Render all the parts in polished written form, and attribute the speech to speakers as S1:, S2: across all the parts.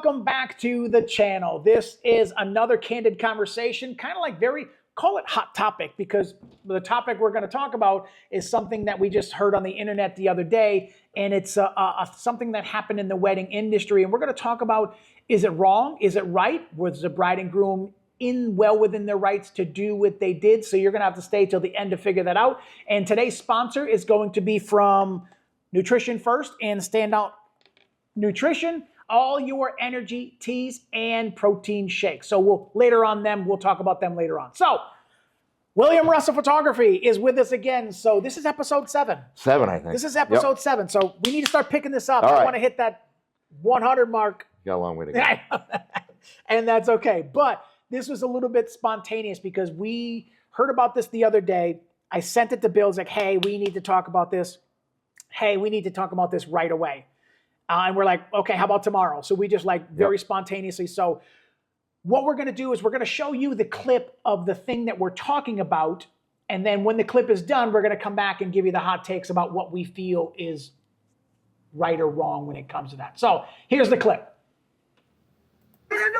S1: welcome back to the channel. This is another Candid Conversation, kind of like call it hot topic, because the topic we're going to talk about is something that we just heard on the internet the other day, and it's something that happened in the wedding industry. And we're going to talk about, is it wrong? Is it right? Was the bride and groom well within their rights to do what they did? So you're going to have to stay till the end to figure that out. And today's sponsor is going to be from Nutrition First and Standout Nutrition, all your energy teas and protein shakes. So we'll talk about them later on. So William Russell Photography is with us again. So this is episode 7.
S2: 7, I think.
S1: This is episode 7. So we need to start picking this up.
S2: All
S1: I
S2: right.
S1: want to hit that 100 mark.
S2: Got a long way to go.
S1: And that's okay. But this was a little bit spontaneous because we heard about this the other day. I sent it to Bill. It's like, hey, we need to talk about this. Hey, we need to talk about this right away. And we're like, okay, how about tomorrow? So we just very spontaneously. So what we're going to do is we're going to show you the clip of the thing that we're talking about. And then when the clip is done, we're going to come back and give you the hot takes about what we feel is right or wrong when it comes to that. So here's the clip.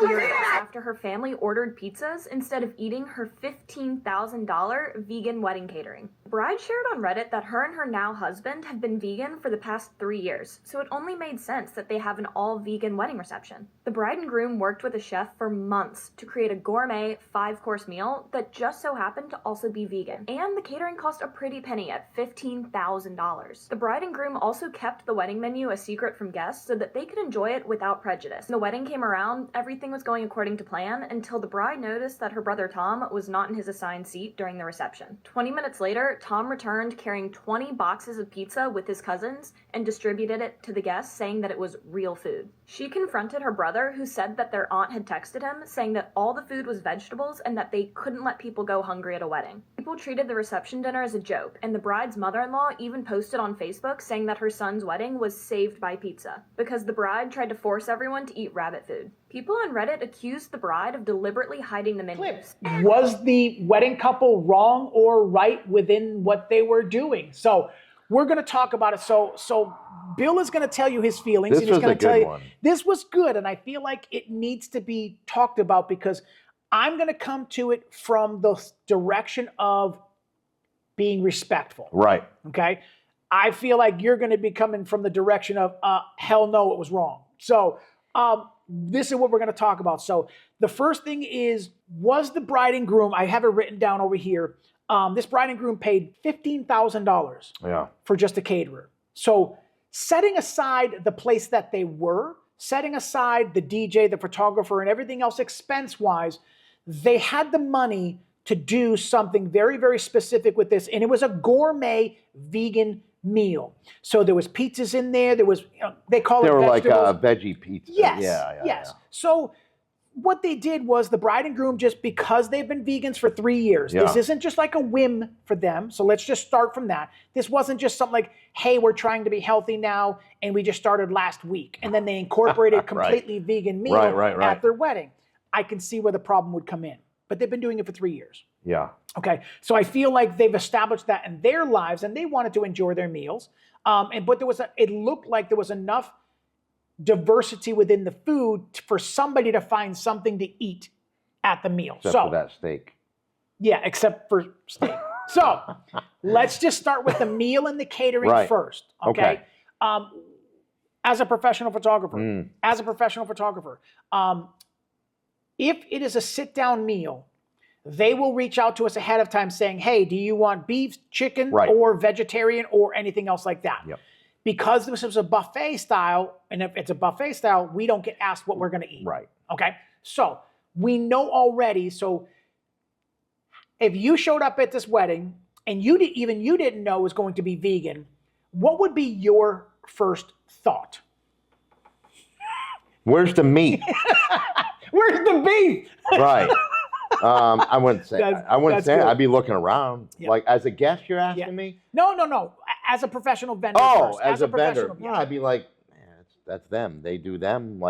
S3: Years after her family ordered pizzas instead of eating her $15,000 vegan wedding catering. The bride shared on Reddit that her and her now husband have been vegan for the past 3 years, so it only made sense that they have an all-vegan wedding reception. The bride and groom worked with a chef for months to create a gourmet 5-course meal that just so happened to also be vegan, and the catering cost a pretty penny at $15,000. The bride and groom also kept the wedding menu a secret from guests so that they could enjoy it without prejudice. When the wedding came around, everything was going according to plan until the bride noticed that her brother Tom was not in his assigned seat during the reception. 20 minutes later, Tom returned carrying 20 boxes of pizza with his cousins and distributed it to the guests, saying that it was real food. She confronted her brother, who said that their aunt had texted him saying that all the food was vegetables and that they couldn't let people go hungry at a wedding. People treated the reception dinner as a joke, and the bride's mother-in-law even posted on Facebook saying that her son's wedding was saved by pizza because the bride tried to force everyone to eat rabbit food. People on Reddit accused the bride of deliberately hiding the menus.
S1: Was the wedding couple wrong or right within what they were doing? So we're going to talk about it. So Bill is going to tell you his feelings.
S2: This
S1: and he's
S2: was
S1: going
S2: a
S1: to tell
S2: good
S1: you
S2: one.
S1: this was good, and I feel like it needs to be talked about because I'm going to come to it from the direction of being respectful.
S2: Right.
S1: Okay? I feel like you're going to be coming from the direction of hell no, it was wrong. So this is what we're going to talk about. So the first thing is, was the bride and groom, I have it written down over here, this bride and groom paid $15,000 for just a caterer. So setting aside the place that they were, setting aside the DJ, the photographer, and everything else expense-wise, they had the money to do something very, very specific with this, and it was a gourmet vegan meal. So there was pizzas in there. There was, they call it vegetables.
S2: They were like veggie pizza.
S1: Yes,
S2: yes.
S1: Yeah. So what they did was the bride and groom, just because they've been vegans for 3 years, this isn't just like a whim for them. So let's just start from that. This wasn't just something like, hey, we're trying to be healthy now, and we just started last week. And then they incorporated completely vegan meal at their wedding. I can see where the problem would come in. But they've been doing it for 3 years.
S2: Yeah.
S1: Okay, so I feel like they've established that in their lives, and they wanted to enjoy their meals. But it looked like there was enough diversity within the food for somebody to find something to eat at the meal.
S2: Except for that steak.
S1: Yeah, except for steak. So let's just start with the meal and the catering first. Okay. As a professional photographer, if it is a sit-down meal, they will reach out to us ahead of time saying, hey, do you want beef, chicken, or vegetarian, or anything else like that?
S2: Yep.
S1: Because this is a buffet style, and if it's a buffet style, we don't get asked what we're going to eat.
S2: Right.
S1: Okay? So we know already. So if you showed up at this wedding, and you didn't know it was going to be vegan, what would be your first thought?
S2: Where's the meat?
S1: Where's the beef?
S2: Right. I wouldn't say. I'd be looking around.
S1: Yeah.
S2: Like as a guest, you're asking me?
S1: No. As a professional vendor.
S2: Oh,
S1: first.
S2: as a vendor.
S1: Yeah.
S2: I'd be like, man, that's them. They do them.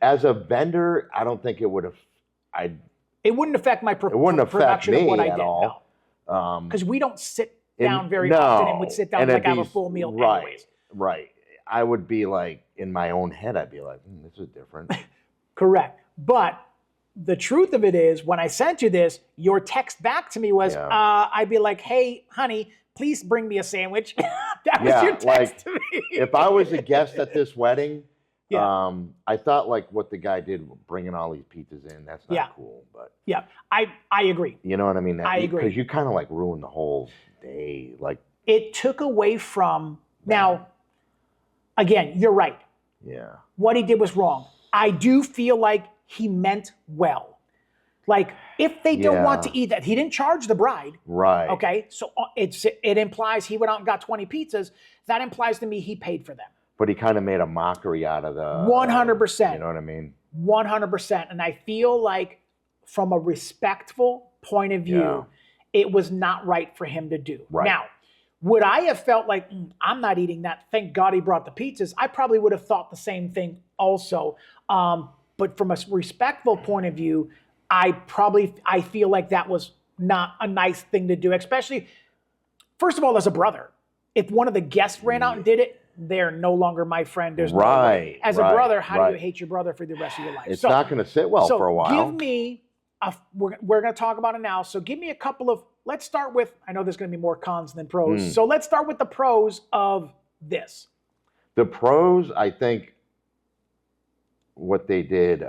S2: As a vendor, I don't think it would have.
S1: It wouldn't affect my production of what I did. No. Because we don't sit down very often and would sit down and like have a full meal anyways.
S2: Right. I would be like, in my own head, I'd be like, this is different.
S1: Correct. But the truth of it is, when I sent you this, your text back to me was, I'd be like, hey, honey, please bring me a sandwich. That was your text to me.
S2: If I was a guest at this wedding, I thought like what the guy did, bringing all these pizzas in, that's not cool. But
S1: I agree.
S2: You know what I mean?
S1: I agree.
S2: Because you kind of like ruined the whole day. Like,
S1: it took away from, now, again, you're right.
S2: Yeah.
S1: What he did was wrong. I do feel like he meant well. Like, if they don't want to eat that, he didn't charge the bride.
S2: Right.
S1: Okay, so it implies he went out and got 20 pizzas. That implies to me he paid for them.
S2: But he kind of made a mockery out of the...
S1: 100%.
S2: You know what I mean?
S1: 100%. And I feel like from a respectful point of view, it was not right for him to do.
S2: Right.
S1: Now, would I have felt like, I'm not eating that, thank God he brought the pizzas? I probably would have thought the same thing also. But from a respectful point of view, I feel like that was not a nice thing to do, especially, first of all, as a brother. If one of the guests ran out and did it, they're no longer my friend. There's no way. As a brother, how do you hate your brother for the rest of your life?
S2: It's not going to sit well for a while.
S1: Give me, we're going to talk about it now, so give me a couple of, let's start with, I know there's going to be more cons than pros, so let's start with the pros of this.
S2: The pros, I think, what they did,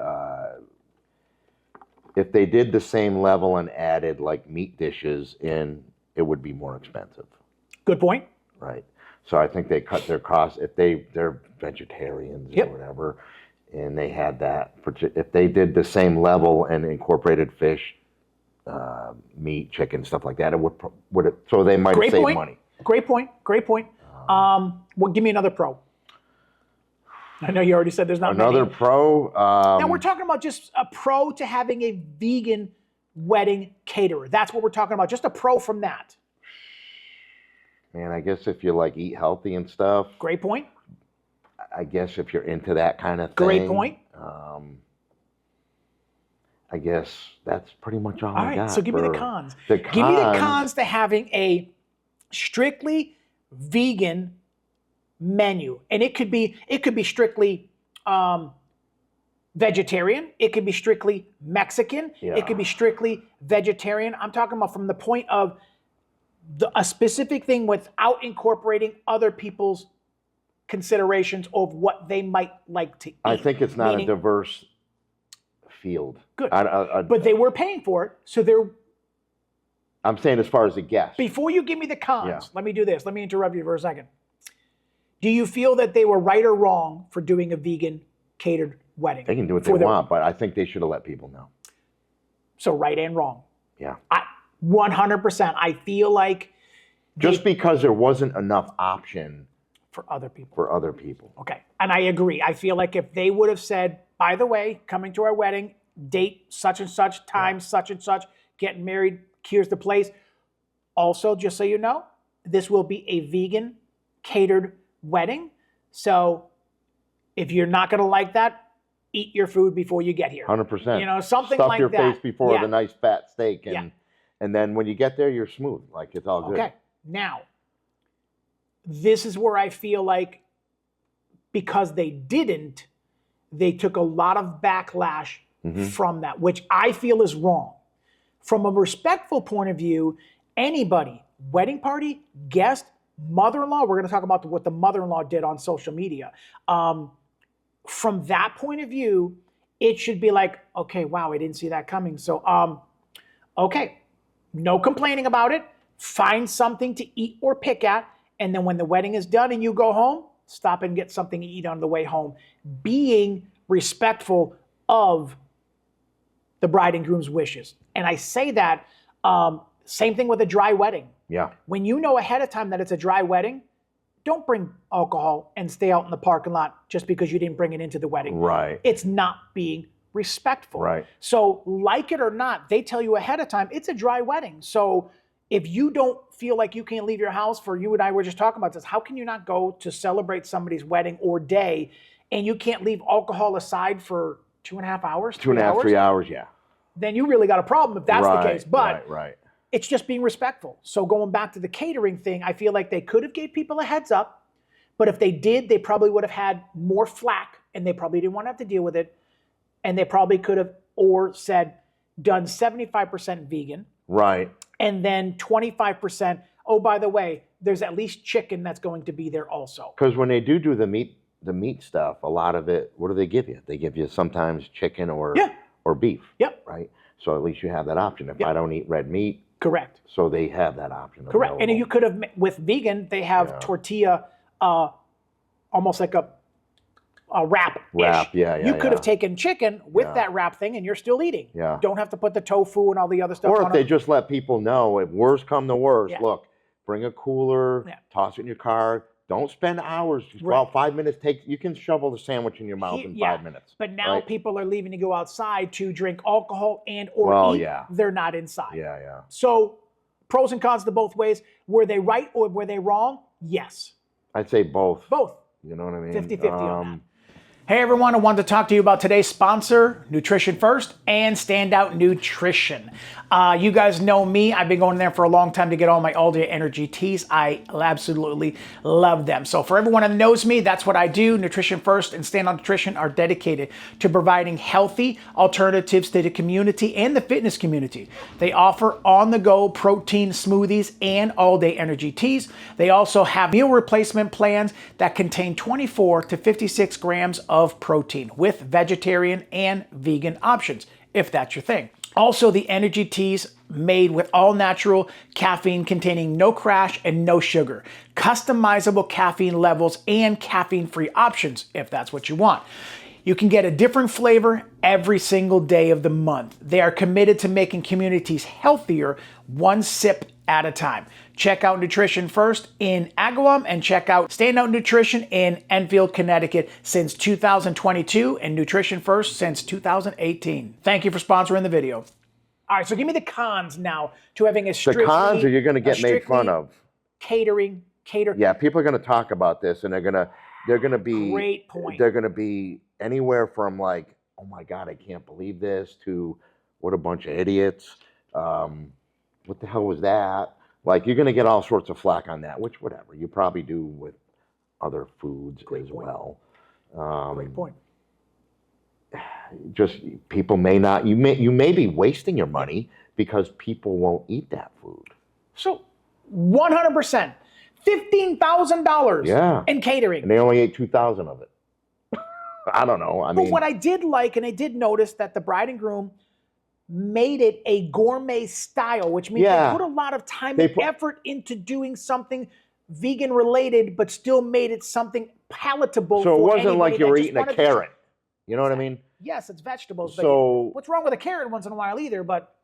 S2: if they did the same level and added like meat dishes in, it would be more expensive.
S1: Good point.
S2: Right. So I think they cut their costs. If they're vegetarians or whatever, and they had that, if they did the same level and incorporated fish, meat, chicken, stuff like that, it would so they might save money.
S1: Great point. Well, give me another pro. I know you already said there's not
S2: another
S1: many.
S2: Pro.
S1: Now we're talking about just a pro to having a vegan wedding caterer. That's what we're talking about. Just a pro from that.
S2: Man, I guess if you like eat healthy and stuff.
S1: Great point.
S2: I guess if you're into that kind of thing.
S1: Great point.
S2: I guess that's pretty much all I got.
S1: All right, so give me the cons. Give me the cons to having a strictly vegan menu. And it could be strictly vegetarian. It could be strictly Mexican. It could be strictly vegetarian. I'm talking about from the point of a specific thing without incorporating other people's considerations of what they might like to eat.
S2: I think it's not a diverse field.
S1: Good. But they were paying for it, so they're...
S2: I'm saying as far as the guest.
S1: Before you give me the cons, let me do this. Let me interrupt you for a second. Do you feel that they were right or wrong for doing a vegan catered wedding?
S2: They can do what they want, but I think they should have let people know.
S1: So right and wrong.
S2: Yeah.
S1: 100%. I feel like...
S2: Just because there wasn't enough option...
S1: For other people.
S2: For other people.
S1: Okay. And I agree. I feel like if they would have said, by the way, coming to our wedding, date such and such, time such and such, getting married, here's the place. Also, just so you know, this will be a vegan catered wedding. So if you're not going to like that, eat your food before you get here.
S2: 100%.
S1: You know, something
S2: Stuff
S1: like
S2: your
S1: that.
S2: face before the nice fat steak. And then when you get there, you're smooth. Like, it's all good.
S1: Okay. Now, this is where I feel like because they didn't, they took a lot of backlash from that, which I feel is wrong. From a respectful point of view, anybody, wedding party, guest, mother-in-law, we're going to talk about what the mother-in-law did on social media. From that point of view, it should be like, okay, wow, I didn't see that coming. So, okay, no complaining about it. Find something to eat or pick at. And then when the wedding is done and you go home, stop and get something to eat on the way home. Being respectful of the bride and groom's wishes. And I say that, same thing with a dry wedding.
S2: Yeah.
S1: When you know ahead of time that it's a dry wedding, don't bring alcohol and stay out in the parking lot just because you didn't bring it into the wedding.
S2: Right.
S1: It's not being respectful.
S2: Right.
S1: So like it or not, they tell you ahead of time, it's a dry wedding. So if you don't feel like you can't leave your house, for you and I were just talking about this, how can you not go to celebrate somebody's wedding or day and you can't leave alcohol aside for 2.5 hours?
S2: 2.5, 3 hours, yeah.
S1: Then you really got a problem if that's the case. But
S2: right.
S1: It's just being respectful. So going back to the catering thing, I feel like they could have gave people a heads up, But if they did, they probably would have had more flack, and they probably didn't want to have to deal with it. And they probably could have, or said, done 75% vegan.
S2: Right.
S1: And then 25%, oh, by the way, there's at least chicken that's going to be there also.
S2: Because when they do the meat stuff, a lot of it, what do they give you? They give you sometimes chicken or beef.
S1: Yep.
S2: Right. So at least you have that option. If
S1: Yep.
S2: I don't eat red meat.
S1: Correct.
S2: So they have that option.
S1: Correct.
S2: Available.
S1: And you could have, with vegan, they have tortilla, almost like a wrap. You could have taken chicken with that wrap thing, and you're still eating.
S2: Yeah.
S1: Don't have to put the tofu and all the other stuff
S2: Or
S1: on
S2: if they
S1: it.
S2: just let people know, if worst come to worst,
S1: Yeah.
S2: look, bring a cooler,
S1: Yeah.
S2: toss it in your car. Don't spend hours. Just about 5 minutes. You can shovel the sandwich in your mouth in 5 minutes.
S1: But now
S2: right?
S1: people are leaving to go outside to drink alcohol and or eat. They're not inside.
S2: Yeah.
S1: So pros and cons to both ways. Were they right or were they wrong? Yes.
S2: I'd say both.
S1: Both.
S2: You know what I mean?
S1: 50-50 on that. Hey everyone, I wanted to talk to you about today's sponsor, Nutrition First and Standout Nutrition. You guys know me. I've been going there for a long time to get all my all-day energy teas. I absolutely love them. So for everyone that knows me, that's what I do. Nutrition First and Standout Nutrition are dedicated to providing healthy alternatives to the community and the fitness community. They offer on-the-go protein smoothies and all-day energy teas. They also have meal replacement plans that contain 24 to 56 grams of protein with vegetarian and vegan options, if that's your thing. Also, the energy teas made with all natural caffeine containing no crash and no sugar, customizable caffeine levels and caffeine-free options, if that's what you want. You can get a different flavor every single day of the month. They are committed to making communities healthier, one sip at a time. Check out Nutrition First in Agawam and check out Standout Nutrition in Enfield, Connecticut since 2022 and Nutrition First since 2018. Thank you for sponsoring the video. All right, so give me the cons now to having a strictly...
S2: The cons are you're going to get made fun of.
S1: Cater.
S2: Yeah, people are going to talk about this and they're going to be...
S1: Great point.
S2: They're going to be anywhere from like, oh my God, I can't believe this, to what a bunch of idiots. What the hell was that? Like, you're going to get all sorts of flack on that, which whatever. You probably do with other foods as well.
S1: Great point.
S2: Just people may not, you may be wasting your money because people won't eat that food.
S1: So 100%, $15,000 in catering.
S2: And they only ate 2,000 of it. I don't know.
S1: But what I did like, and I did notice that the bride and groom made it a gourmet style, which means they put a lot of time and effort into doing something vegan related, but still made it something palatable.
S2: So it wasn't like you were eating a carrot. You know what I mean?
S1: Yes, it's vegetables.
S2: So
S1: what's wrong with a carrot once in a while either? But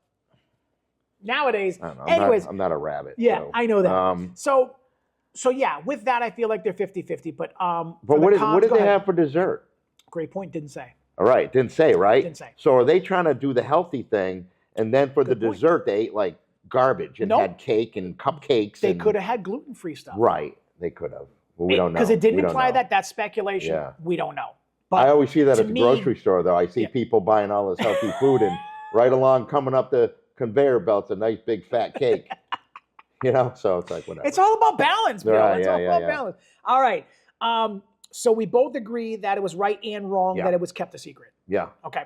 S1: nowadays,
S2: I don't know,
S1: anyways,
S2: I'm not a rabbit.
S1: Yeah,
S2: so,
S1: I know that. So yeah, with that, I feel like they're 50-50. But
S2: what did they have for dessert?
S1: Great point. Didn't say.
S2: All right, didn't say, right?
S1: Didn't say.
S2: So are they trying to do the healthy thing, and then for the dessert they ate like garbage and had cake and cupcakes?
S1: They could have had gluten-free stuff.
S2: Right, they could have. Well, we don't know.
S1: Because it didn't imply that. That's speculation.
S2: Yeah.
S1: We don't know. But
S2: I always see that at the grocery store, though. I see people buying all this healthy food, and right along coming up the conveyor belt's a nice big fat cake. You know, so it's like whatever.
S1: It's all about balance, Bill.
S2: Right,
S1: it's all about balance. All right. So we both agree that it was right and wrong that it was kept a secret.
S2: Yeah.
S1: Okay.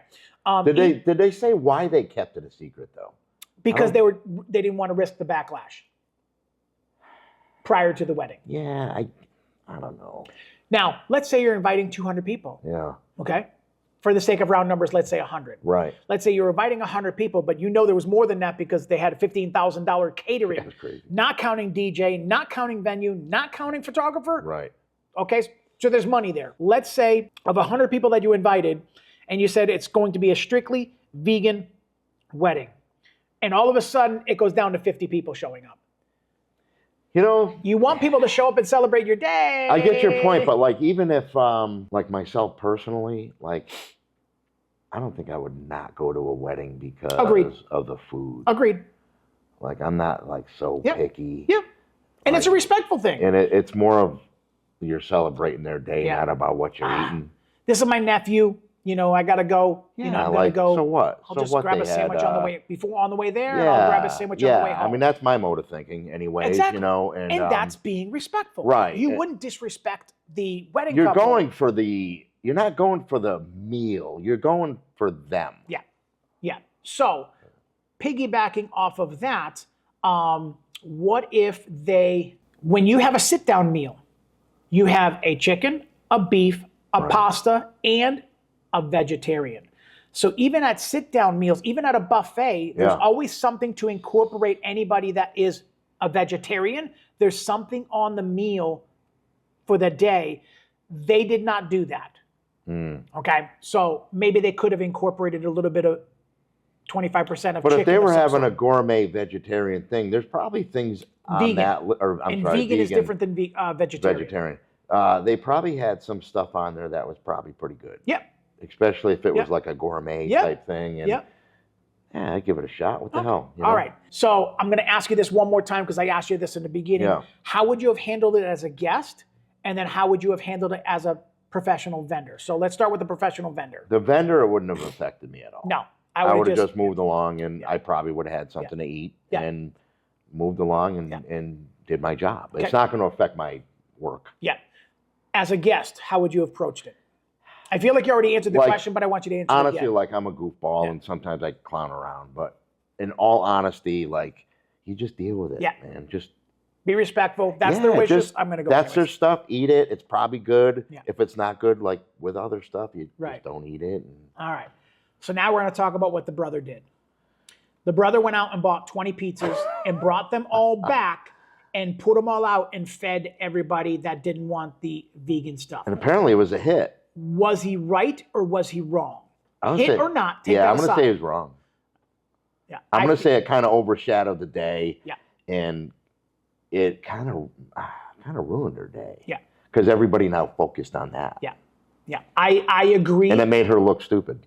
S2: Did they say why they kept it a secret though?
S1: Because they didn't want to risk the backlash prior to the wedding.
S2: Yeah, I don't know.
S1: Now, let's say you're inviting 200 people.
S2: Yeah.
S1: Okay. For the sake of round numbers, let's say 100.
S2: Right.
S1: Let's say you're inviting 100 people, but you know there was more than that because they had a $15,000 catering.
S2: That's crazy.
S1: Not counting DJ, not counting venue, not counting photographer.
S2: Right.
S1: Okay. So there's money there. Let's say of 100 people that you invited, and you said it's going to be a strictly vegan wedding. And all of a sudden, it goes down to 50 people showing up.
S2: You know,
S1: you want people to show up and celebrate your day.
S2: I get your point, but like even if, like myself personally, like I don't think I would not go to a wedding because of the food.
S1: Agreed.
S2: Like I'm not like so picky.
S1: Yeah, and it's a respectful thing.
S2: And it's more of you're celebrating their day, not about what you're eating.
S1: This is my nephew. I got to go.
S2: Yeah,
S1: I'm going
S2: like,
S1: to go.
S2: so what?
S1: I'll
S2: So
S1: just
S2: what
S1: grab
S2: they
S1: a sandwich
S2: had,
S1: on the way there, and I'll grab a sandwich on the way home.
S2: I mean, that's my mode of thinking anyways,
S1: Exactly.
S2: and
S1: that's being respectful.
S2: right.
S1: You wouldn't disrespect the wedding
S2: You're
S1: couple.
S2: you're not going for the meal. You're going for them.
S1: Yeah. Yeah. So, piggybacking off of that, what if when you have a sit-down meal, you have a chicken, a beef, a pasta, and a vegetarian. So even at sit-down meals, even at a buffet, there's always something to incorporate anybody that is a vegetarian. There's something on the meal for the day. They did not do that. Okay, so maybe they could have incorporated a little bit of 25% of chicken.
S2: But if they were having a gourmet vegetarian thing, there's probably things on
S1: vegan.
S2: that. Or I'm sorry,
S1: vegan is different than vegetarian.
S2: They probably had some stuff on there that was probably pretty good.
S1: Yep.
S2: Especially if it was like a gourmet type thing. And
S1: Yep.
S2: Yeah, I'd give it a shot. What the hell?
S1: All right. So I'm going to ask you this one more time because I asked you this in the beginning.
S2: Yeah.
S1: How would you have handled it as a guest? And then how would you have handled it as a professional vendor? So let's start with the professional vendor.
S2: The vendor, it wouldn't have affected me at all.
S1: No.
S2: I would have just moved along, and I probably would have had something to eat and moved along and did my job.
S1: Okay.
S2: It's not going to affect my work.
S1: Yeah. As a guest, how would you have approached it? I feel like you already answered the question, but I want you to answer it
S2: honestly,
S1: again.
S2: like I'm a goofball, and sometimes I clown around. But in all honesty, like you just deal with it, man. Just
S1: be respectful. That's their wishes. I'm going to go.
S2: That's their stuff. Eat it. It's probably good.
S1: Yeah.
S2: If it's not good, like with other stuff, you just don't eat it.
S1: All right. So now we're going to talk about what the brother did. The brother went out and bought 20 pizzas and brought them all back and put them all out and fed everybody that didn't want the vegan stuff.
S2: And apparently it was a hit.
S1: Was he right or was he wrong?
S2: Hit
S1: or not? Take
S2: I'm
S1: going to
S2: say he was wrong.
S1: Yeah,
S2: I'm going to say it kind of overshadowed the day.
S1: Yeah.
S2: And it kind of ruined her day.
S1: Yeah.
S2: Because everybody now focused on that.
S1: Yeah. Yeah. I agree.
S2: And it made her look stupid.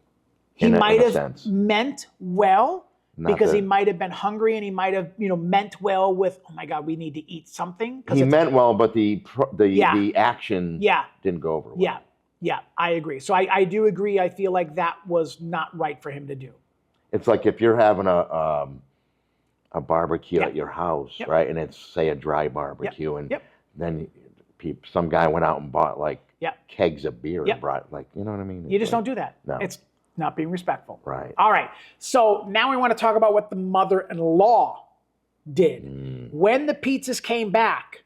S1: He might have meant well because he might have been hungry and he might have, meant well with, oh my God, we need to eat something.
S2: He meant well, but the action didn't go over well.
S1: Yeah. Yeah, I agree. So I do agree. I feel like that was not right for him to do.
S2: It's like if you're having a barbecue at your house, right? And it's, say, a dry barbecue, and then some guy went out and bought like kegs of beer and brought, like, you know what I mean?
S1: You just don't do that. No. It's not being respectful.
S2: Right.
S1: All right. So now we want to talk about what the mother-in-law did. When the pizzas came back,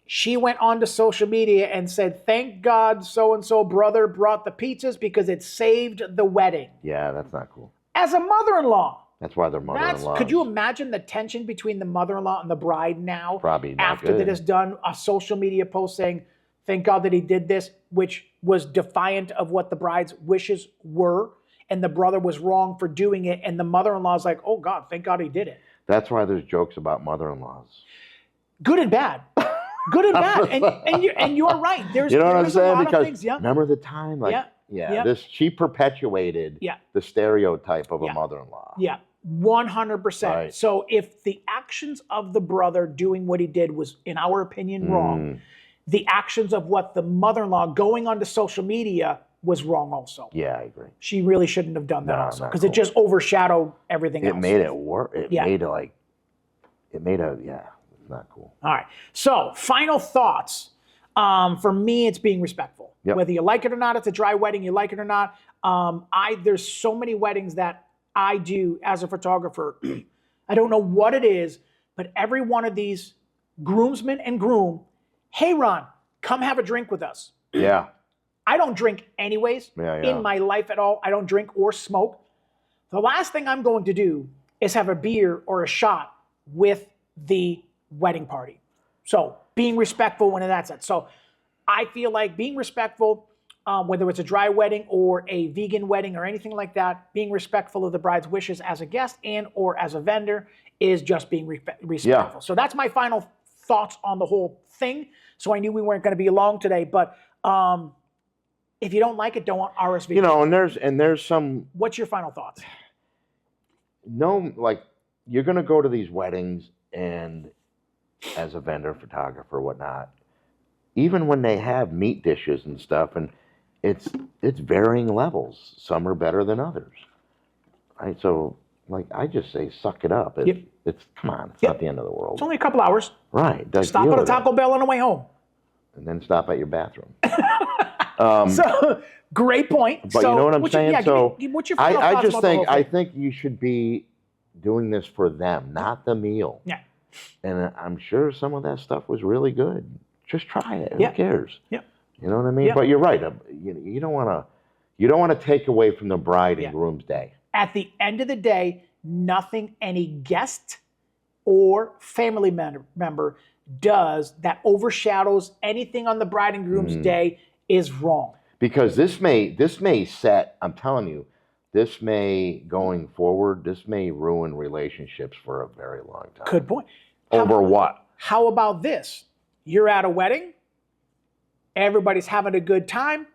S1: she went onto social media and said, thank God so-and-so brother brought the pizzas because it saved the wedding.
S2: Yeah, that's not cool.
S1: As a mother-in-law.
S2: That's why they're mother-in-laws.
S1: Could you imagine the tension between the mother-in-law and the bride now?
S2: Probably not
S1: after
S2: good.
S1: that is done, a social media post saying, thank God that he did this, which was defiant of what the bride's wishes were, and the brother was wrong for doing it, and the mother-in-law's like, oh God, thank God he did it.
S2: That's why there's jokes about mother-in-laws.
S1: Good and bad. Good and bad. And you're right. There's,
S2: you know what I'm saying? Because
S1: things,
S2: remember the time? Like, she perpetuated the stereotype of a mother-in-law.
S1: Yeah, 100%.
S2: Right.
S1: So if the actions of the brother doing what he did was, in our opinion, wrong, the actions of what the mother-in-law going onto social media was wrong also.
S2: Yeah, I agree.
S1: She really shouldn't have done that also, because it just overshadowed everything else.
S2: It made it work. It's not cool.
S1: All right. So, final thoughts. For me, it's being respectful.
S2: Yep.
S1: Whether you like it or not, it's a dry wedding, you like it or not. There's so many weddings that I do as a photographer. I don't know what it is, but every one of these groomsmen and groom, hey, Ron, come have a drink with us.
S2: Yeah.
S1: I don't drink anyways in my life at all. I don't drink or smoke. The last thing I'm going to do is have a beer or a shot with the wedding party. So being respectful when that's it. So I feel like being respectful, whether it's a dry wedding or a vegan wedding or anything like that, being respectful of the bride's wishes as a guest and or as a vendor is just being respectful. Yeah. So that's my final thoughts on the whole thing. So I knew we weren't going to be long today, but if you don't like it, don't RSVP.
S2: You know, and there's some.
S1: What's your final thoughts?
S2: No, like you're going to go to these weddings and as a vendor, photographer, whatnot, even when they have meat dishes and stuff, and it's varying levels. Some are better than others. Right? So, like, I just say, suck it up. It's come on, it's not the end of the world.
S1: It's only a couple hours.
S2: Right.
S1: Stop at a Taco Bell on the way home.
S2: And then stop at your bathroom.
S1: So, great point.
S2: But you know what I'm saying?
S1: What's your final
S2: I
S1: thoughts
S2: just
S1: about the
S2: think
S1: whole thing?
S2: I think you should be doing this for them, not the meal.
S1: Yeah.
S2: And I'm sure some of that stuff was really good. Just try it.
S1: Yeah.
S2: Who cares?
S1: Yeah.
S2: You know what I mean?
S1: Yeah.
S2: But you're right. You don't want to take away from the bride and groom's day.
S1: At the end of the day, nothing any guest or family member does that overshadows anything on the bride and groom's day is wrong.
S2: Because this may set, I'm telling you, this may ruin relationships for a very long time.
S1: Good point.
S2: What?
S1: How about this? You're at a wedding. Everybody's having a good time.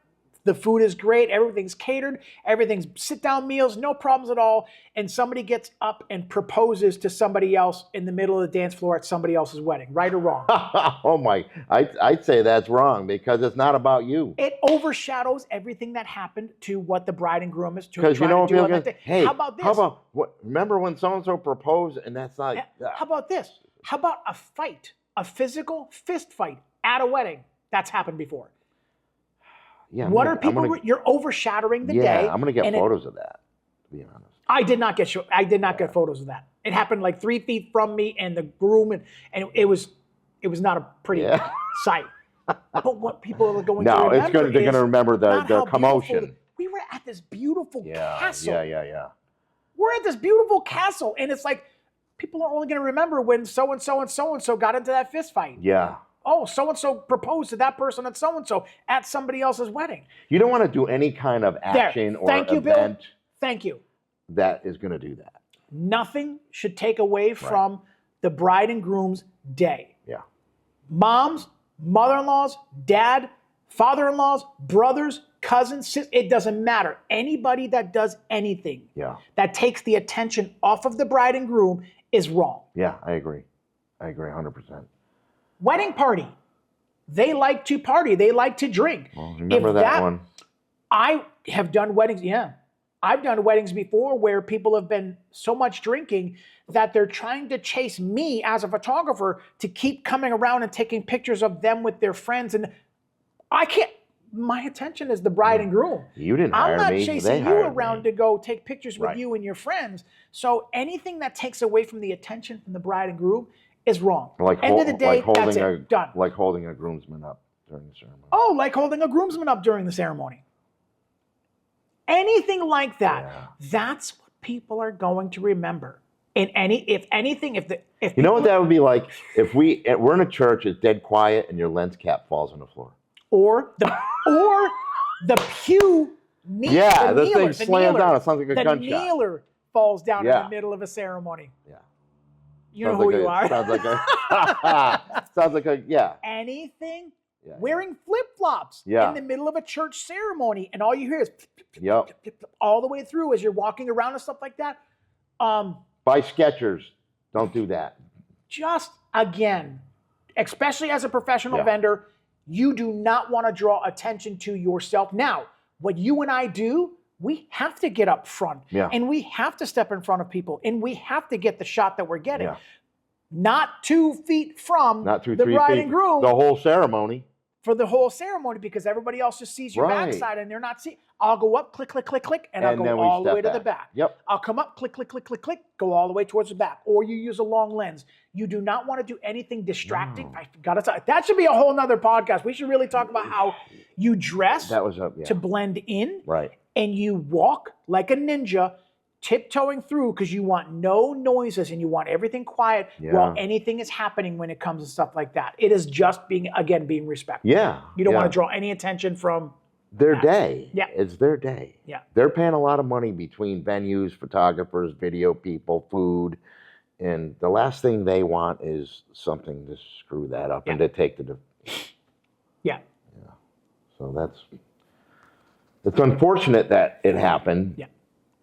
S1: The food is great. Everything's catered. Everything's sit-down meals, no problems at all. And somebody gets up and proposes to somebody else in the middle of the dance floor at somebody else's wedding. Right or wrong?
S2: Oh my! I'd say that's wrong because it's not about you.
S1: It overshadows everything that happened to what the bride and groom is trying
S2: Because you know
S1: to do on
S2: people
S1: that day.
S2: hey,
S1: how about this?
S2: Remember when so and so proposed and that's not?
S1: How about this? How about a fight, a physical fist fight at a wedding? That's happened before.
S2: Yeah.
S1: You're overshadowing the day.
S2: Yeah, I'm gonna get photos of that. To be honest.
S1: I did not get photos of that. It happened like 3 feet from me and the groom, and it was not a pretty sight. But what people are going to remember
S2: they're going to remember the commotion.
S1: We were at this beautiful castle.
S2: Yeah.
S1: We're at this beautiful castle, and it's like people are only going to remember when so and so and so and so got into that fist fight.
S2: Yeah.
S1: Oh, so and so proposed to that person at so and so at somebody else's wedding.
S2: You don't want to do any kind of action or event.
S1: Bill. Thank you.
S2: That is going to do that.
S1: Nothing should take away from the bride and groom's day.
S2: Yeah.
S1: Moms, mother-in-laws, dad, father-in-laws, brothers, cousins, it doesn't matter. Anybody that does anything that takes the attention off of the bride and groom is wrong.
S2: Yeah, I agree 100%.
S1: Wedding party. They like to party. They like to drink.
S2: Well, remember that one.
S1: I have done weddings. Yeah. I've done weddings before where people have been so much drinking that they're trying to chase me as a photographer to keep coming around and taking pictures of them with their friends. And I can't, my attention is the bride and groom.
S2: You didn't hire me.
S1: I'm not chasing you around to go take pictures with you and your friends. So anything that takes away from the attention from the bride and groom is wrong. End of the day, that's it. Done.
S2: Like holding a groomsman up during the ceremony.
S1: Oh, like holding a groomsman up during the ceremony. Anything like that. Yeah. That's what people are going to remember. If
S2: you know what that would be like if we're in a church, it's dead quiet, and your lens cap falls on the floor.
S1: Or the pew.
S2: This thing slams down. It sounds like a gunshot.
S1: The kneeler falls down in the middle of a ceremony.
S2: Yeah.
S1: You know who you are.
S2: Sounds like a
S1: Anything. Wearing flip-flops in the middle of a church ceremony, and all you hear is all the way through as you're walking around and stuff like that.
S2: Buy Skechers. Don't do that.
S1: Just, again, especially as a professional vendor, you do not want to draw attention to yourself. Now, what you and I do, we have to get up front, and we have to step in front of people, and we have to get the shot that we're getting. Yeah. Not 2 feet from the bride and groom.
S2: The whole ceremony.
S1: For the whole ceremony, because everybody else just sees your backside and they're not seeing. I'll go up, click, click, click, click, and I'll go all the way to the back.
S2: Yep.
S1: I'll come up, click, click, click, click, click, go all the way towards the back. Or you use a long lens. You do not want to do anything distracting. I gotta tell you, that should be a whole nother podcast. We should really talk about how you dress to blend in.
S2: Right.
S1: And you walk like a ninja, tiptoeing through because you want no noises and you want everything quiet while anything is happening when it comes to stuff like that. It is just being respectful.
S2: Yeah.
S1: You don't want to draw any attention from
S2: their day.
S1: Yeah.
S2: It's their day.
S1: Yeah.
S2: They're paying a lot of money between venues, photographers, video people, food. And the last thing they want is something to screw that up and to take the...
S1: Yeah.
S2: So it's unfortunate that it happened.
S1: Yeah.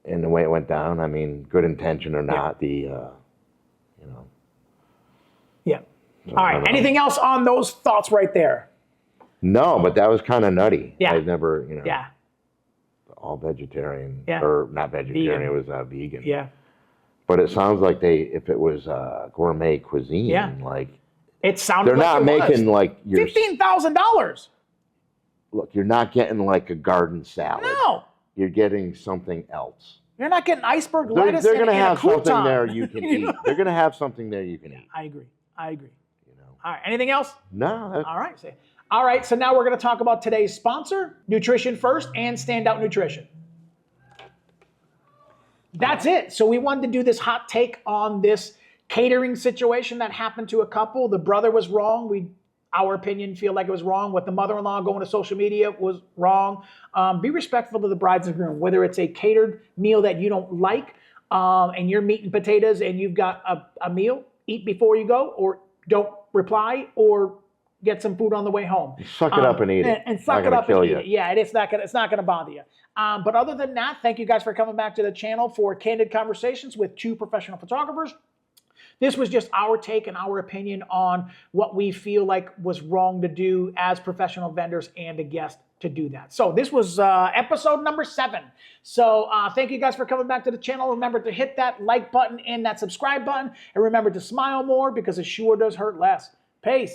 S2: And the way it went down, I mean, good intention or not,
S1: Yeah. All right. Anything else on those thoughts right there?
S2: No, but that was kind of nutty.
S1: Yeah.
S2: I've never,
S1: Yeah.
S2: all vegetarian,
S1: Yeah.
S2: or not vegetarian,
S1: Vegan.
S2: it was vegan.
S1: Yeah.
S2: But it sounds like if it was gourmet cuisine,
S1: Yeah.
S2: like
S1: It sounded
S2: they're
S1: like
S2: not
S1: it
S2: making
S1: was.
S2: like your
S1: $15,000.
S2: look. You're not getting like a garden salad.
S1: No.
S2: You're getting something else.
S1: You're not getting iceberg
S2: They're
S1: lettuce
S2: going to
S1: and
S2: have
S1: a
S2: something
S1: crouton.
S2: there you can eat. They're going to have something there you can eat.
S1: I agree.
S2: You know.
S1: All right. Anything else?
S2: No.
S1: All right. All right. So now we're going to talk about today's sponsor, Nutrition First and Standout Nutrition. That's it. So we wanted to do this hot take on this catering situation that happened to a couple. The brother was wrong. Our opinion, feel like it was wrong. What the mother-in-law going to social media was wrong. Be respectful to the brides and groom, whether it's a catered meal that you don't like and you're meat and potatoes and you've got a meal, eat before you go, or don't reply, or get some food on the way home.
S2: Suck it up and eat it.
S1: And suck it up
S2: kill
S1: and
S2: you.
S1: eat it. Yeah, it's not gonna bother you. But other than that, thank you guys for coming back to the channel for Candid Conversations with two professional photographers. This was just our take and our opinion on what we feel like was wrong to do as professional vendors and a guest to do that. So this was episode number 7. So thank you guys for coming back to the channel. Remember to hit that like button and that subscribe button. And remember to smile more because it sure does hurt less. Peace.